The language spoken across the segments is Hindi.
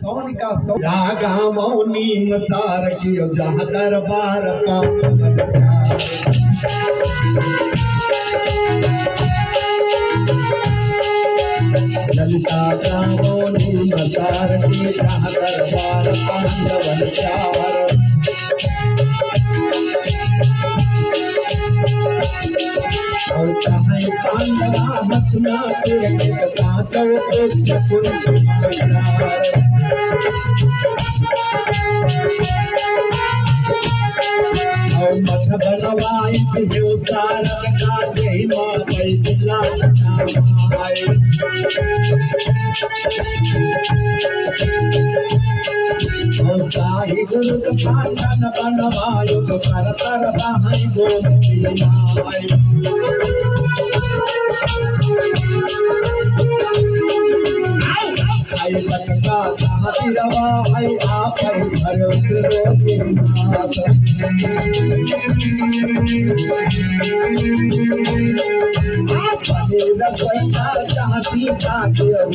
कौन का रागा मौनी मसार कियो जहाँ दरबार पावन ललिता मौनी मसार की जहाँ दरबार पांडवन चार और चाहे पांडवा हसना के साथों को और मत बनवाई जो सारा का जय मां दिला और साई गुरु का पालन बनवायो तो कर कर बाहर बोल आई लटका चाहती रवा है आप घर रोटी आप चाहती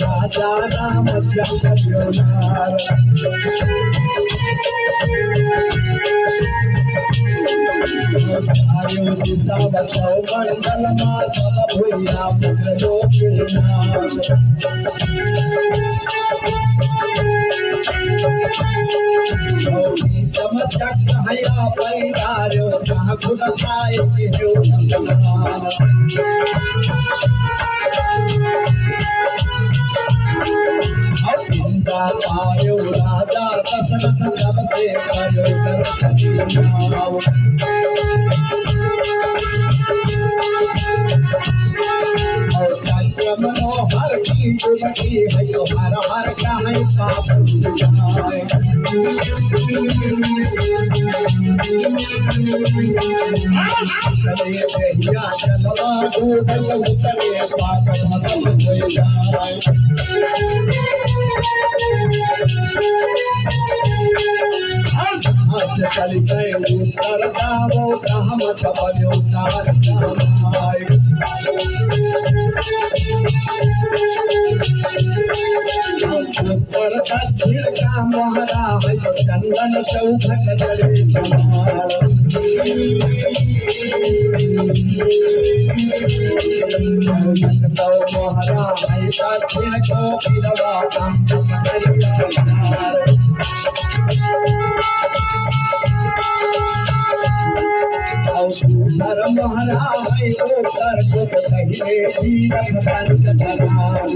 राजा राम आयो दिशा बचाओ मंडल माता भैया पुत्र चमचक हया पैदारो जहाँ खुद पाए आयो राजा दशरथ सबसे मनोहर की जुमती है हर हर का है पाप उतरे पाप चल गए उत्तर दावो काम चलो उत्तर दक्षिण का मोहरा है चंदन चौखट मोहरा है दक्षिण को पिलवा धर मोहरा है उत्तर को पहले जीवन पंच धराल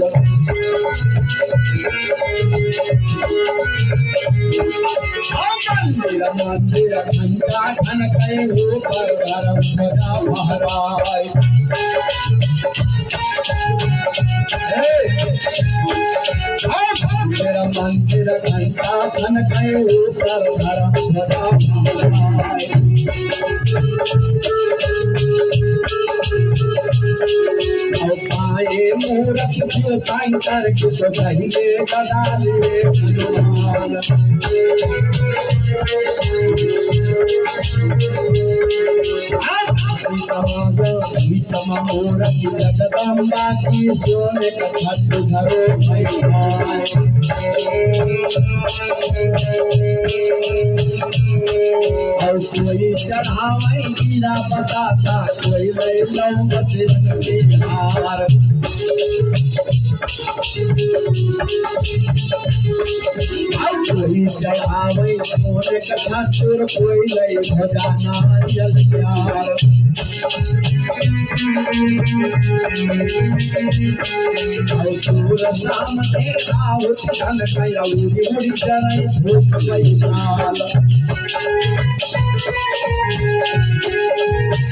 मंदिर मंदिर घंटा घन कई ऊपर गरम सजा महाराज मेरा मंदिर घंटा घन कई ऊपर गरम सजा महाराज पाए मूरत शंकर कुछ कहिए कदाले हनुमान मूरत जगदम्बा की सोने का छत धरो और कोई चढ़ावे गिरा बताता कोई ले हार कोई चढ़ावे सोने का छत कोई ले भजाना जल प्यार सूर नाम देखा उत्थन कयौरी मुड़ी चरण भूख गई काल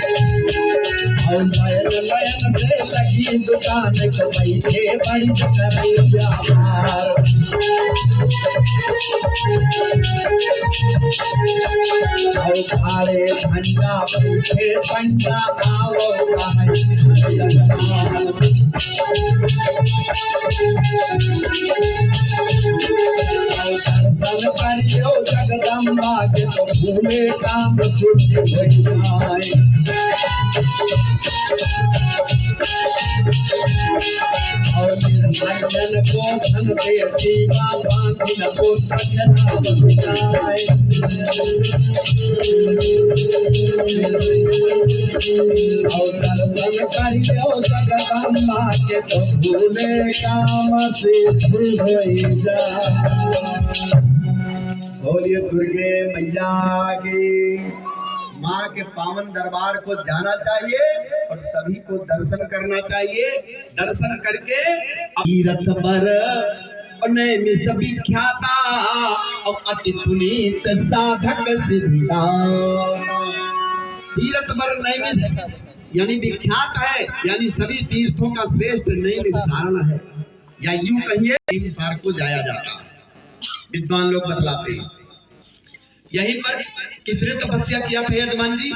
और नयन नयन से लगी दुकान को बैठे बड़ी करे व्यापार और खाड़े भंडा बैठे पंडा आओ जग जगदम्बा के तो भूले काम छुट्टी हो जाए। और निर्मंजन को धन दे जीवा बांधिन को सजना बचाए। और दर्शन करियो जगदम्बा के तो भूले काम सिद्ध हो जाए। बोलिए दुर्गे मैया की। माँ के पावन दरबार को जाना चाहिए और सभी को दर्शन करना चाहिए। दर्शन करके तीरथ पर में सभी ख्याता और अति पुनीत साधक सिद्धा। तीरथ पर नैमिष यानी विख्यात है, यानी सभी तीर्थों का श्रेष्ठ नैमिषारण है, या यूं कहिए नैमिषारण्य को जाया जाता है। विद्वान लोग बतलाते हैं। यहीं पर किसने तपस्या किया थे यजमान जी?